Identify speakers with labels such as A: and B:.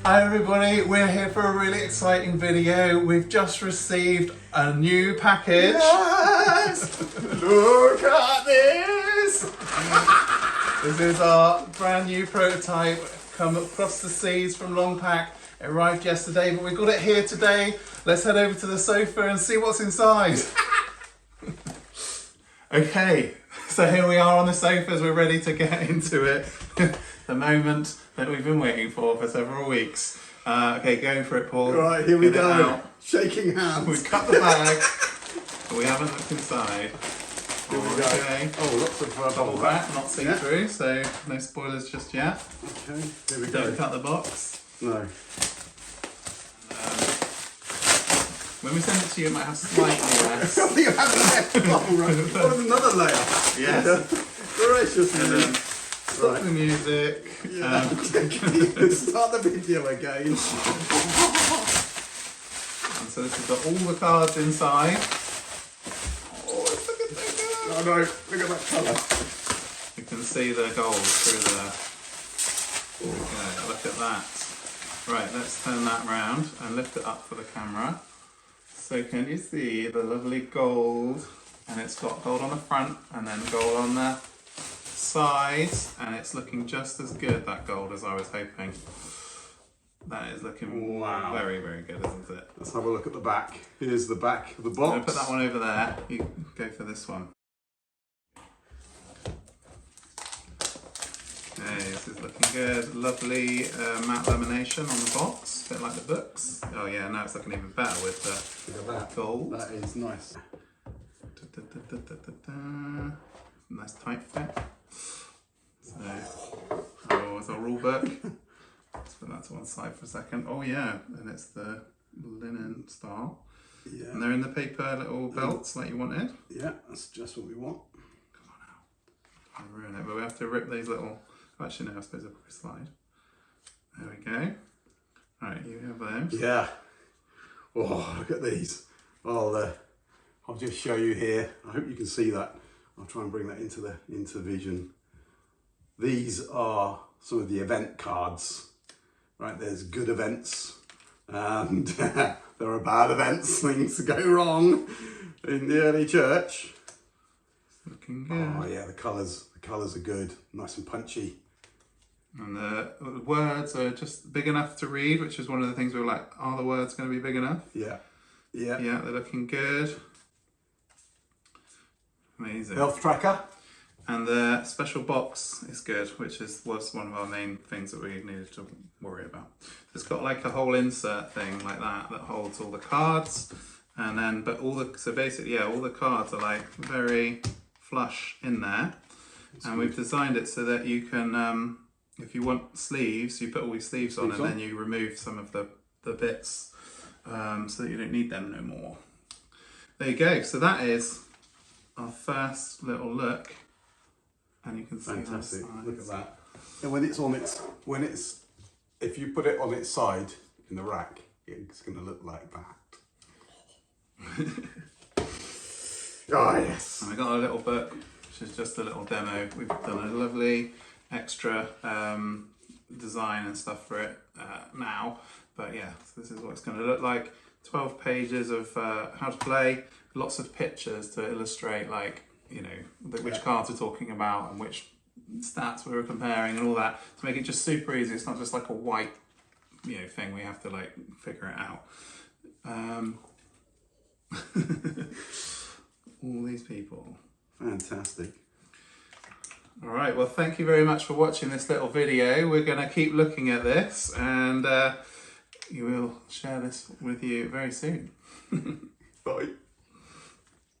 A: Hi everybody, we're here for a really exciting video. We've just received a new package.
B: Yes! Look at this!
A: This is our brand new prototype, come across the seas from Longpack. It arrived yesterday, but we got it here today. Let's head over to the sofa and see what's inside. Okay, so here we are on the sofas, we're ready to get into it. The moment that we've been waiting for several weeks. Okay, go for it, Paul.
B: Right, here we
A: Get it
B: go.
A: out.
B: Shaking hands.
A: We've cut the bag, but we haven't looked inside.
B: Here we go.
A: Okay.
B: Oh, lots of
A: Double
B: bubble
A: wrap,
B: wrap.
A: not see-through, so no spoilers just yet.
B: Okay, here we
A: Don't
B: go.
A: cut the box.
B: No.
A: When we send it to you, it might have slightly less.
B: You have left bubble wrap. What another layer?
A: Yes.
B: Gracious
A: And
B: me.
A: then stop the music.
B: Yeah. Start the video again.
A: And so this has got all the cards inside. Oh, it's looking so good.
B: Oh no, look at that colour.
A: You can see the gold through there. Okay, look at that. Right, let's turn that round and lift it up for the camera. So can you see the lovely gold? And it's got gold on the front and then gold on the sides, and it's looking just as good, that gold, as I was hoping. That is looking very, very good, isn't it?
B: Let's have a look at the back. Here's the back of the
A: I'm
B: box.
A: going to put that one over there. You go for this one. Okay, this is looking good. Lovely matte lamination on the box, a bit like the books. Oh yeah, now it's looking even better with the
B: Look at that.
A: gold.
B: That is nice.
A: Nice tight fit. So, oh, it's a rule book. Let's put that to one side for a second. Oh yeah, and it's the linen style.
B: Yeah.
A: And they're in the paper little belts like you wanted.
B: Yeah, that's just what we want.
A: Come on out. I ruin it, but we have to rip these little. Actually, no, I suppose I'll probably slide. There we go. Right, you have those.
B: Yeah. Oh, look at these. Oh, I'll just show you here. I hope you can see that. I'll try and bring that into vision. These are some of the event cards. Right, there's good events and there are bad events. Things go wrong in the early church.
A: It's looking good.
B: Oh yeah, the colours are good, nice and punchy.
A: And the words are just big enough to read, which is one of the things we were like, are the words going to be big enough?
B: Yeah, yeah.
A: Yeah, they're looking good. Amazing.
B: Health tracker.
A: And the special box is good, which was one of our main things that we needed to worry about. It's got like a whole insert thing like that holds all the cards, and then so basically, yeah, all the cards are like very flush in there. And we've designed it so that you can, if you want sleeves, you put all your sleeves on, and then you remove some of the bits so that you don't need them no more. There you go. So that is our first little look, and you can see
B: Fantastic.
A: the
B: Look at that. And if you put it on its side in the rack, it's going to look like that. Oh yes.
A: And I got a little book, which is just a little demo. We've done a lovely extra design and stuff for it now. But yeah, so this is what it's going to look like. 12 pages of how to play, lots of pictures to illustrate, like, you know, which cards we're talking about and which stats we were comparing and all that, to make it just super easy. It's not just like a white, you know, thing. We have to like figure it out. All these people.
B: Fantastic.
A: All right, well, thank you very much for watching this little video. We're going to keep looking at this, and you will share this with you very soon.
B: Bye.